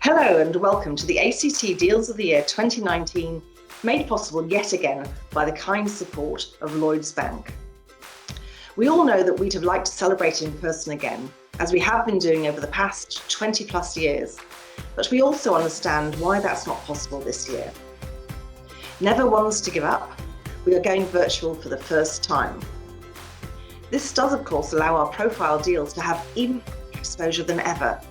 Hello and welcome to the ACT Deals of the Year 2019, made possible yet again by the kind support of Lloyds Bank. We all know that we'd have liked to celebrate in person again, as we have been doing over the past 20 plus years, but we also understand why that's not possible this year. Never ones to give up, we are going virtual for the first time. This does of course allow our profile deals to have even more exposure than ever,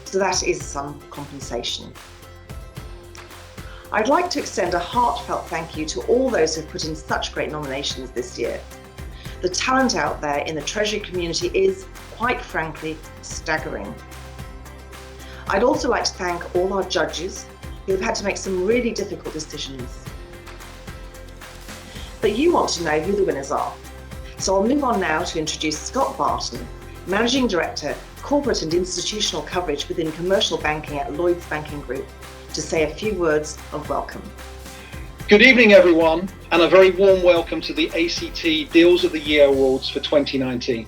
so that is some compensation. I'd like to extend a heartfelt thank you to all those who've put in such great nominations this year. The talent out there in the Treasury community is, quite frankly, staggering. I'd also like to thank all our judges who've had to make some really difficult decisions. But you want to know who the winners are. So I'll move on now to introduce Scott Barton, Managing Director, Corporate and Institutional Coverage within Commercial Banking at Lloyds Banking Group, to say a few words of welcome. Good evening, everyone, and a very warm welcome to the ACT Deals of the Year Awards for 2019.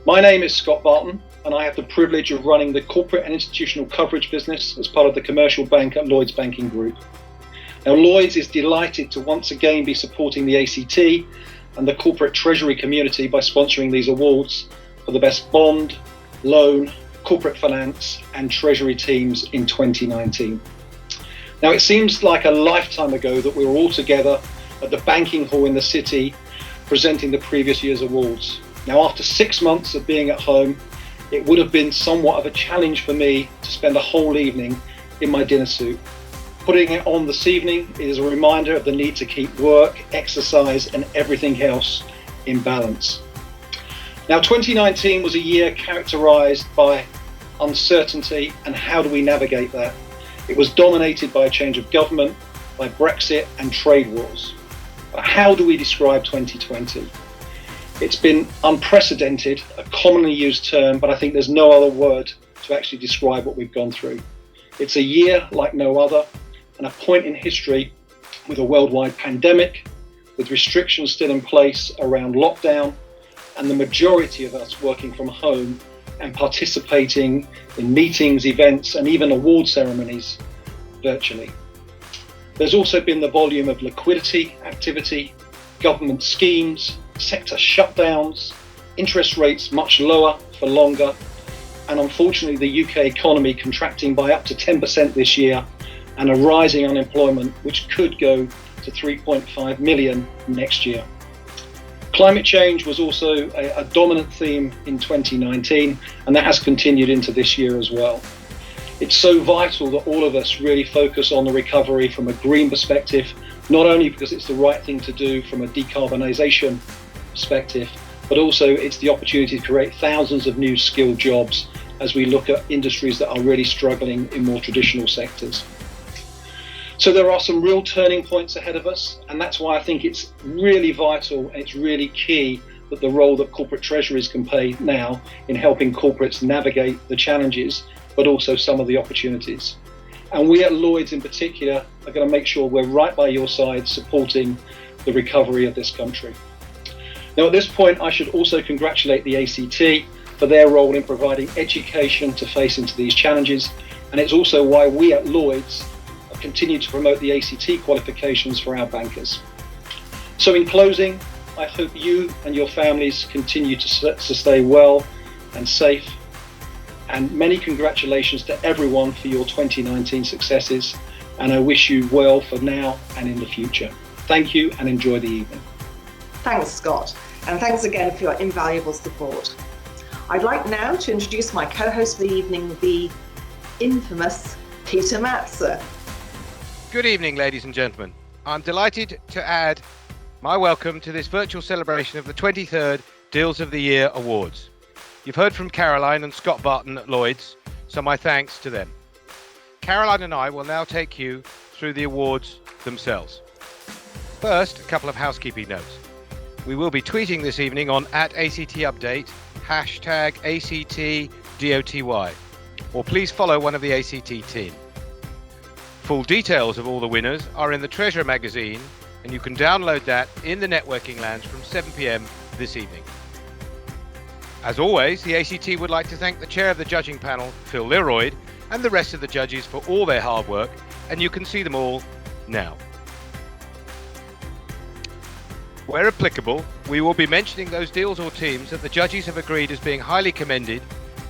My name is Scott Barton, and I have the privilege of running the Corporate and Institutional Coverage business as part of the Commercial Bank at Lloyds Banking Group. Now, Lloyds is delighted to once again be supporting the ACT and the corporate treasury community by sponsoring these awards for the best bond, loan, corporate finance and treasury teams in 2019. Now, it seems like a lifetime ago that we were all together at the banking hall in the city presenting the previous year's awards. Now, after 6 months of being at home, it would have been somewhat of a challenge for me to spend a whole evening in my dinner suit. Putting it on this evening is a reminder of the need to keep work, exercise and everything else in balance. Now, 2019 was a year characterised by uncertainty, and how do we navigate that? It was dominated by a change of government, by Brexit and trade wars. But how do we describe 2020? It's been unprecedented, a commonly used term, but I think there's no other word to actually describe what we've gone through. It's a year like no other, and a point in history with a worldwide pandemic, with restrictions still in place around lockdown, and the majority of us working from home and participating in meetings, events, and even award ceremonies virtually. There's also been the volume of liquidity activity, government schemes, sector shutdowns, interest rates much lower for longer, and unfortunately the UK economy contracting by up to 10% this year, and a rising unemployment which could go to 3.5 million next year. Climate change was also a dominant theme in 2019, and that has continued into this year as well. It's so vital that all of us really focus on the recovery from a green perspective, not only because it's the right thing to do from a decarbonisation perspective, but also it's the opportunity to create thousands of new skilled jobs as we look at industries that are really struggling in more traditional sectors. So there are some real turning points ahead of us, and that's why I think it's really vital and it's really key that the role that corporate treasuries can play now in helping corporates navigate the challenges, but also some of the opportunities. And we at Lloyds in particular are going to make sure we're right by your side supporting the recovery of this country. Now, at this point, I should also congratulate the ACT for their role in providing education to face into these challenges, and it's also why we at Lloyds continue to promote the ACT qualifications for our bankers. So in closing, I hope you and your families continue to stay well and safe, and many congratulations to everyone for your 2019 successes, and I wish you well for now and in the future. Thank you and enjoy the evening. Thanks, Scott, and thanks again for your invaluable support. I'd like now to introduce my co-host for the evening, the infamous Peter Matzer. Good evening, ladies and gentlemen. I'm delighted to add my welcome to this virtual celebration of the 23rd Deals of the Year Awards. You've heard from Caroline and Scott Barton at Lloyds, so my thanks to them. Caroline and I will now take you through the awards themselves. First, a couple of housekeeping notes. We will be tweeting this evening on @ACTUpdate, #ACTDOTY, or please follow one of the ACT team. Full details of all the winners are in the Treasury magazine, and you can download that in the networking lounge from 7 p.m. this evening. As always, the ACT would like to thank the chair of the judging panel, Phil Leroyd, and the rest of the judges for all their hard work, and you can see them all now. Where applicable, we will be mentioning those deals or teams that the judges have agreed as being highly commended,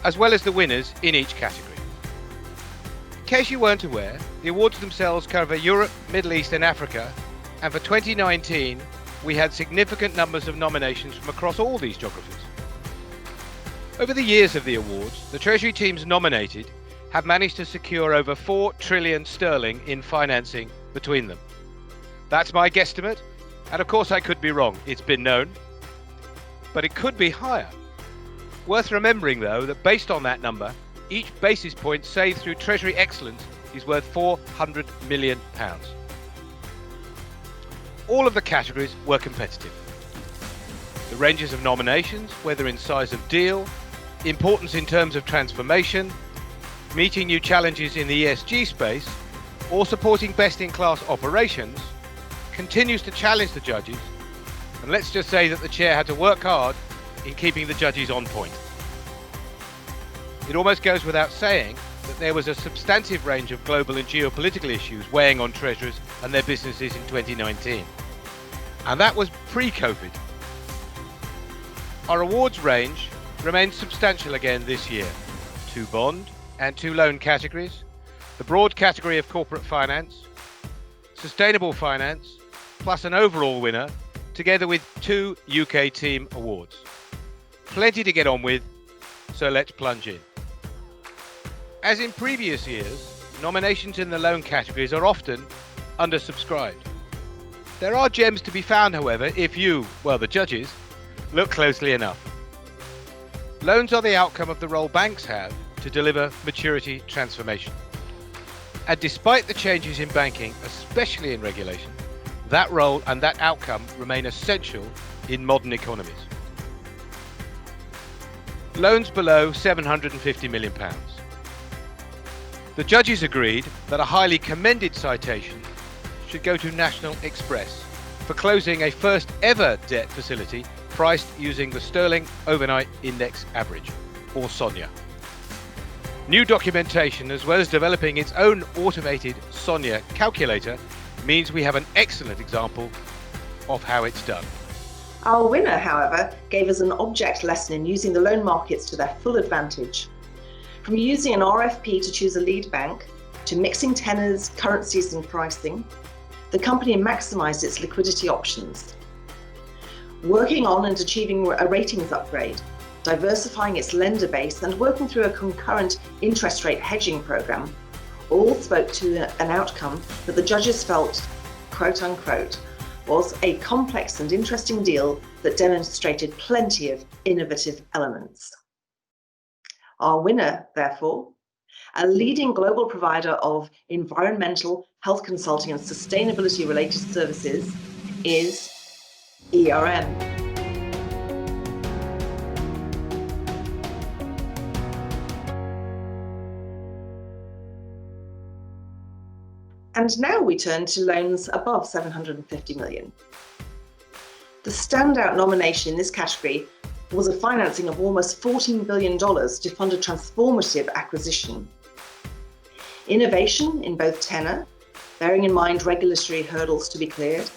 as well as the winners in each category. In case you weren't aware, the awards themselves cover Europe, Middle East and Africa, and for 2019 we had significant numbers of nominations from across all these geographies. Over the years of the awards, the Treasury teams nominated have managed to secure over 4 trillion sterling in financing between them. That's my guesstimate, and of course I could be wrong, it's been known, but it could be higher. Worth remembering though that based on that number, each basis point saved through Treasury excellence is worth £400 million. All of the categories were competitive. The ranges of nominations, whether in size of deal, importance in terms of transformation, meeting new challenges in the ESG space, or supporting best-in-class operations, continues to challenge the judges, and let's just say that the chair had to work hard in keeping the judges on point. It almost goes without saying that there was a substantive range of global and geopolitical issues weighing on treasurers and their businesses in 2019. And that was pre-COVID. Our awards range remains substantial again this year. 2 bond and 2 loan categories, the broad category of corporate finance, sustainable finance, plus an overall winner, together with 2 UK team awards. Plenty to get on with, so let's plunge in. As in previous years, nominations in the loan categories are often undersubscribed. There are gems to be found, however, if you, well, the judges, look closely enough. Loans are the outcome of the role banks have to deliver maturity transformation. And despite the changes in banking, especially in regulation, that role and that outcome remain essential in modern economies. Loans below £750 million. The judges agreed that a highly commended citation should go to National Express for closing a first ever debt facility priced using the Sterling Overnight Index Average, or SONIA. New documentation, as well as developing its own automated SONIA calculator, means we have an excellent example of how it's done. Our winner, however, gave us an object lesson in using the loan markets to their full advantage. From using an RFP to choose a lead bank, to mixing tenors, currencies and pricing, the company maximised its liquidity options. Working on and achieving a ratings upgrade, diversifying its lender base and working through a concurrent interest rate hedging programme, all spoke to an outcome that the judges felt, quote unquote, was a complex and interesting deal that demonstrated plenty of innovative elements. Our winner, therefore, a leading global provider of environmental, health consulting and sustainability related services, is ERM. And now we turn to loans above 750 million. The standout nomination in this category was a financing of almost $14 billion to fund a transformative acquisition. Innovation in both tenor, bearing in mind regulatory hurdles to be cleared,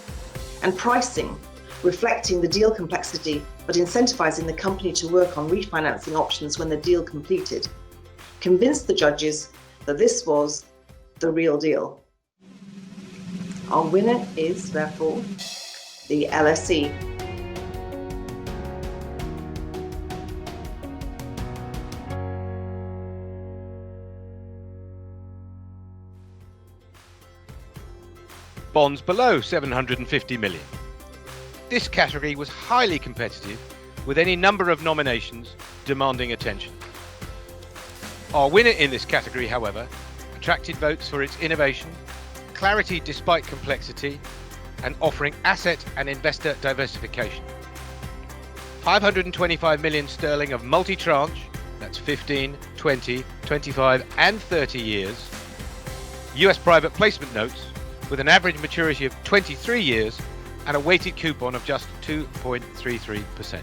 and pricing, reflecting the deal complexity but incentivizing the company to work on refinancing options when the deal completed, convinced the judges that this was the real deal. Our winner is, therefore, the LSE. Bonds below 750 million. This category was highly competitive, with any number of nominations demanding attention. Our winner in this category, however, attracted votes for its innovation, clarity despite complexity, and offering asset and investor diversification. 525 million sterling of multi-tranche, that's 15, 20, 25 and 30 years, US private placement notes with an average maturity of 23 years and a weighted coupon of just 2.33%.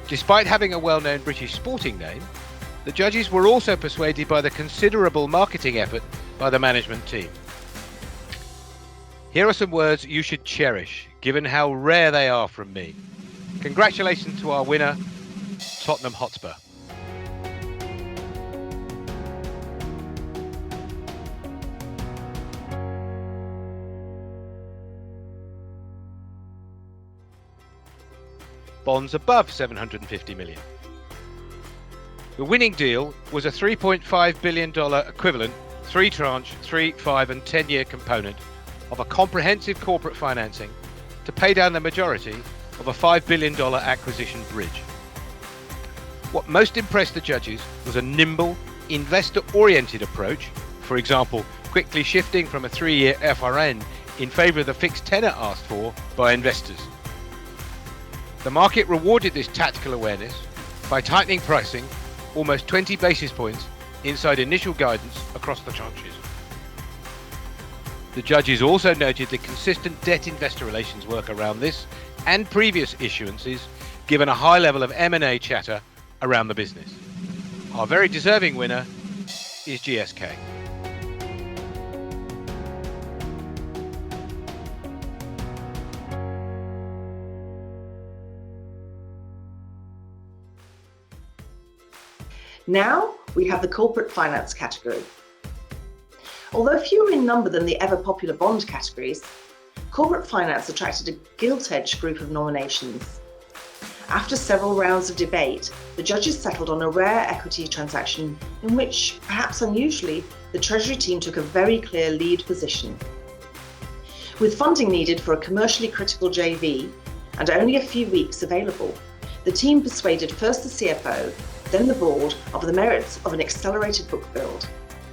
Despite having a well-known British sporting name, The judges were also persuaded by the considerable marketing effort by the management team. Here are some words you should cherish, given how rare they are from me. Congratulations to our winner, Tottenham Hotspur. Bonds above 750 million. The winning deal was a $3.5 billion equivalent 3-tranche, 3, 5 and 10-year component of a comprehensive corporate financing to pay down the majority of a $5 billion acquisition bridge. What most impressed the judges was a nimble, investor-oriented approach, for example, quickly shifting from a 3-year FRN in favour of the fixed tenor asked for by investors. The market rewarded this tactical awareness by tightening pricing almost 20 basis points inside initial guidance across the tranches. The judges also noted the consistent debt investor relations work around this and previous issuances, given a high level of M&A chatter around the business. Our very deserving winner is GSK. Now we have the corporate finance category. Although fewer in number than the ever-popular bond categories, corporate finance attracted a gilt-edged group of nominations. After several rounds of debate, the judges settled on a rare equity transaction in which, perhaps unusually, the Treasury team took a very clear lead position. With funding needed for a commercially critical JV and only a few weeks available, the team persuaded first the CFO, then the board, of the merits of an accelerated book build,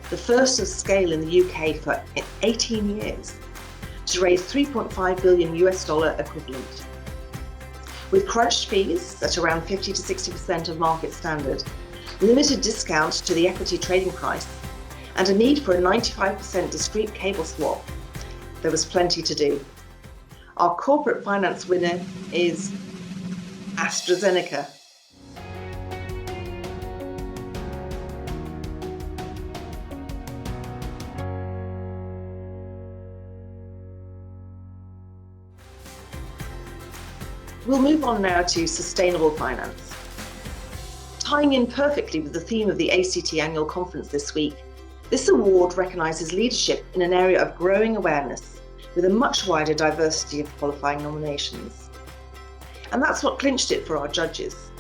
the first of scale in the UK for 18 years, to raise $3.5 billion equivalent. With crunched fees at around 50 to 60% of market standard, limited discount to the equity trading price, and a need for a 95% discrete cable swap, there was plenty to do. Our corporate finance winner is AstraZeneca. We'll move on now to sustainable finance. Tying in perfectly with the theme of the ACT annual conference this week, this award recognises leadership in an area of growing awareness with a much wider diversity of qualifying nominations. And that's what clinched it for our judges.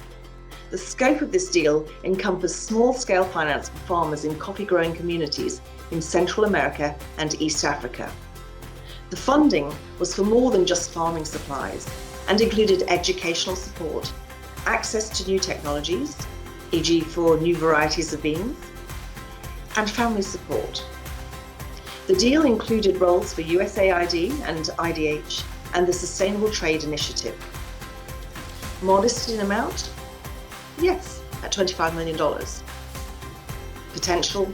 The scope of this deal encompassed small-scale finance for farmers in coffee-growing communities in Central America and East Africa. The funding was for more than just farming supplies, and included educational support, access to new technologies, e.g. for new varieties of beans, and family support. The deal included roles for USAID and IDH and the Sustainable Trade Initiative. Modest in amount? Yes, at $25 million. Potential?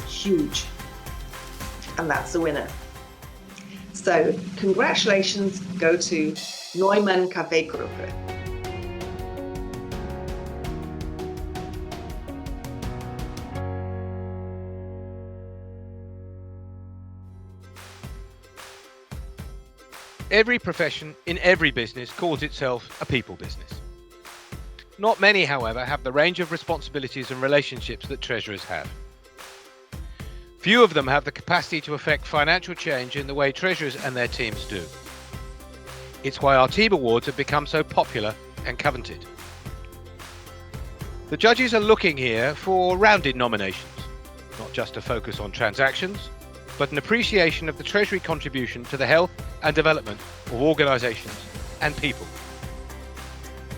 Huge. And that's the winner. So, congratulations go to Neumann Kaffeegruppe. Every profession in every business calls itself a people business. Not many, however, have the range of responsibilities and relationships that treasurers have. Few of them have the capacity to affect financial change in the way treasurers and their teams do. It's why our team awards have become so popular and coveted. The judges are looking here for rounded nominations, not just a focus on transactions, but an appreciation of the Treasury contribution to the health and development of organisations and people.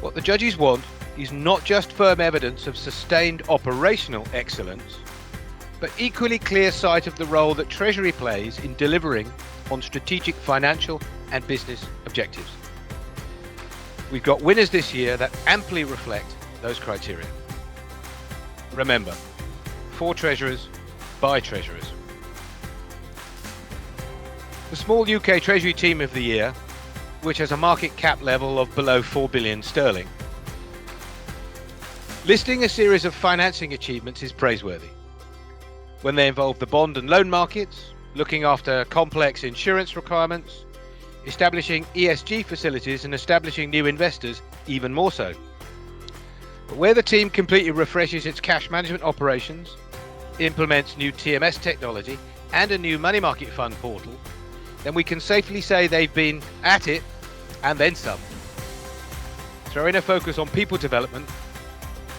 What the judges want is not just firm evidence of sustained operational excellence, but equally clear sight of the role that Treasury plays in delivering on strategic financial and business objectives. We've got winners this year that amply reflect those criteria. Remember, for treasurers, by treasurers. The small UK Treasury team of the year, which has a market cap level of below 4 billion sterling, Listing a series of financing achievements is praiseworthy. When they involve the bond and loan markets, looking after complex insurance requirements, establishing ESG facilities and establishing new investors even more so. But where the team completely refreshes its cash management operations, implements new TMS technology and a new money market fund portal, then we can safely say they've been at it and then some. Throw in a focus on people development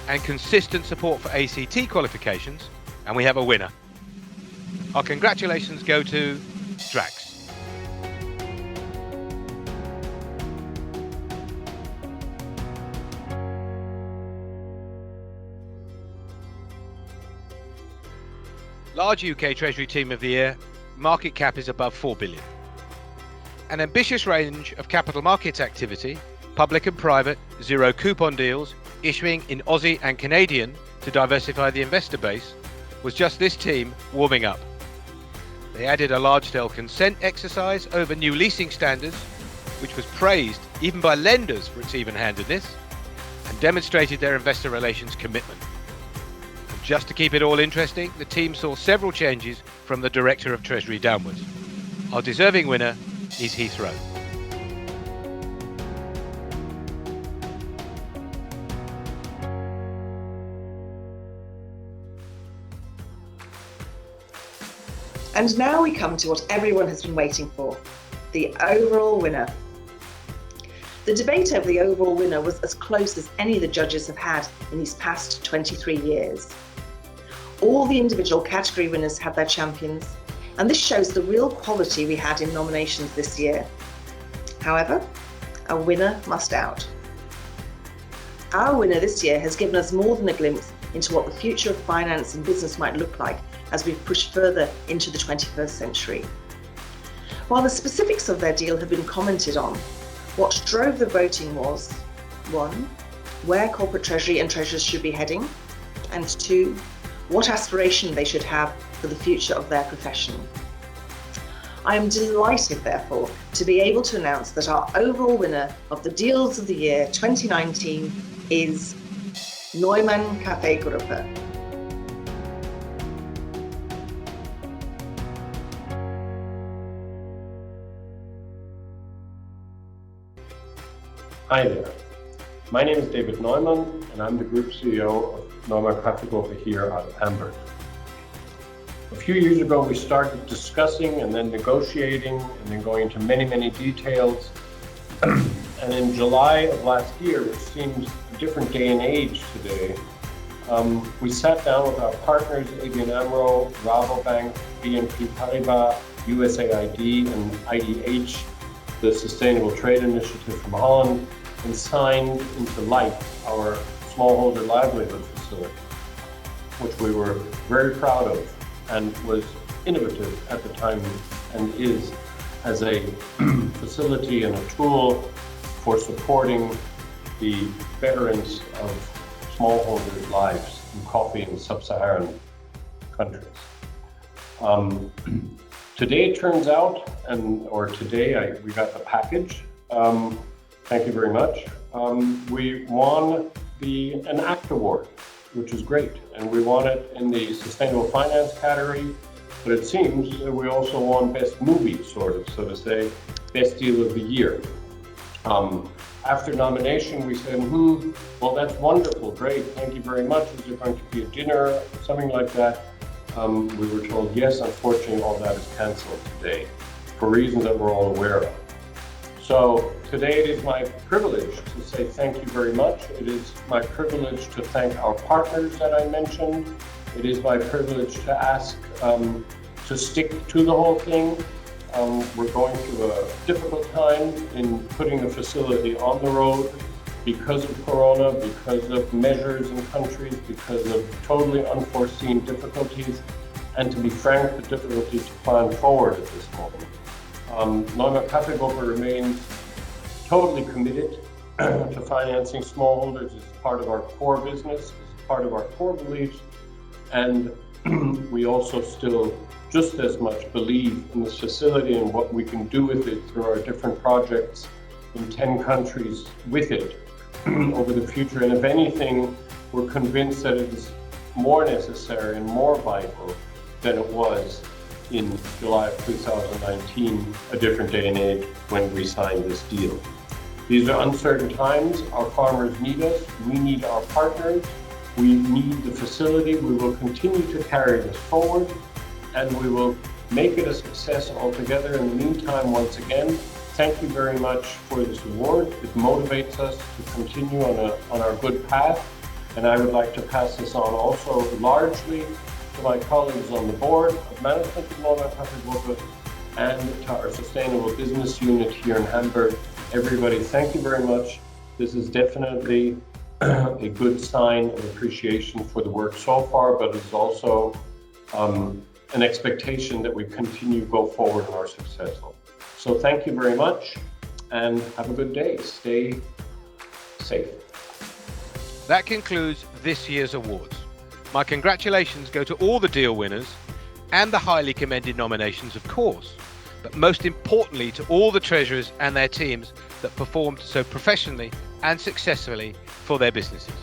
and consistent support for ACT qualifications, and we have a winner. Our congratulations go to Drax. Large UK Treasury Team of the Year, market cap is above 4 billion. An ambitious range of capital markets activity, public and private, zero coupon deals, issuing in Aussie and Canadian to diversify the investor base, was just this team warming up. They added a large-scale consent exercise over new leasing standards, which was praised even by lenders for its even-handedness, and demonstrated their investor relations commitment. And just to keep it all interesting, the team saw several changes from the Director of Treasury downwards. Our deserving winner is Heathrow. And now we come to what everyone has been waiting for, the overall winner. The debate over the overall winner was as close as any the judges have had in these past 23 years. All the individual category winners had their champions, and this shows the real quality we had in nominations this year. However, a winner must out. Our winner this year has given us more than a glimpse into what the future of finance and business might look like as we push further into the 21st century. While the specifics of their deal have been commented on, what drove the voting was 1. Where corporate treasury and treasurers should be heading, and 2. What aspiration they should have for the future of their profession. I am delighted, therefore, to be able to announce that our overall winner of the Deals of the Year 2019 is Neumann Cafe Gruppe. Hi there. My name is David Neumann, and I'm the Group CEO of Neumann Cafe Gruppe here out of Hamburg. A few years ago, we started discussing and then negotiating and then going into many details. And in July of last year, which seems a different day and age today, we sat down with our partners, ABN AMRO, Rabobank, BNP Paribas, USAID, and IDH, the Sustainable Trade Initiative from Holland, and signed into life our smallholder livelihood facility, which we were very proud of and was innovative at the time and is as a facility and a tool for supporting the veterans of smallholders' lives in coffee in sub-Saharan countries. Today it turns out, today we got the package. Thank you very much. We won an ACT award, which is great, and we won it in the sustainable finance category, but it seems that we also won best movie, sort of, so to say, best deal of the year. After nomination, we said, well, that's wonderful, great, thank you very much. Is there going to be a dinner, something like that? We were told, yes, unfortunately, all that is canceled today for reasons that we're all aware of. So today it is my privilege to say thank you very much. It is my privilege to thank our partners that I mentioned. It is my privilege to ask to stick to the whole thing. We're going through a difficult time in putting the facility on the road because of Corona, because of measures in countries, because of totally unforeseen difficulties, and to be frank, the difficulty to plan forward at this moment. Neumann Cafe Gruppe remains totally committed to financing smallholders as part of our core business, as part of our core beliefs, and we also still just as much believe in this facility and what we can do with it through our different projects in 10 countries with it over the future. And if anything, we're convinced that it is more necessary and more vital than it was in July of 2019, a different day and age, when we signed this deal. These are uncertain times. Our farmers need us. We need our partners. We need the facility. We will continue to carry this forward, and we will make it a success altogether. In the meantime, once again, thank you very much for this award. It motivates us to continue on our good path. And I would like to pass this on also largely to my colleagues on the board of management of Northern Patrick and to our sustainable business unit here in Hamburg. Everybody, thank you very much. This is definitely a good sign of appreciation for the work so far, but it's also an expectation that we continue to go forward and are successful. So thank you very much and have a good day. Stay safe. That concludes this year's awards. My congratulations go to all the deal winners and the highly commended nominations, of course, but most importantly to all the treasurers and their teams that performed so professionally and successfully for their businesses.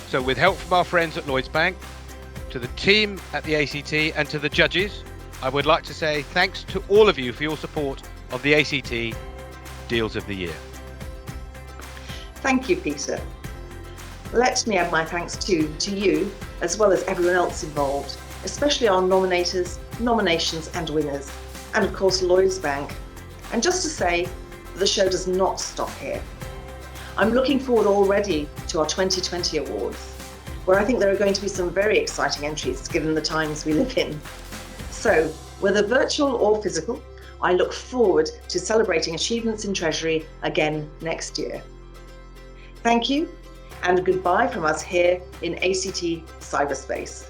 So with help from our friends at Lloyds Bank, to the team at the ACT and to the judges, I would like to say thanks to all of you for your support of the ACT Deals of the Year. Thank you, Peter. Let me add my thanks too to you, as well as everyone else involved, especially our nominators, nominations and winners, and of course Lloyds Bank. And just to say, the show does not stop here. I'm looking forward already to our 2020 awards, where I think there are going to be some very exciting entries given the times we live in. So, whether virtual or physical, I look forward to celebrating achievements in Treasury again next year. Thank you, and goodbye from us here in ACT cyberspace.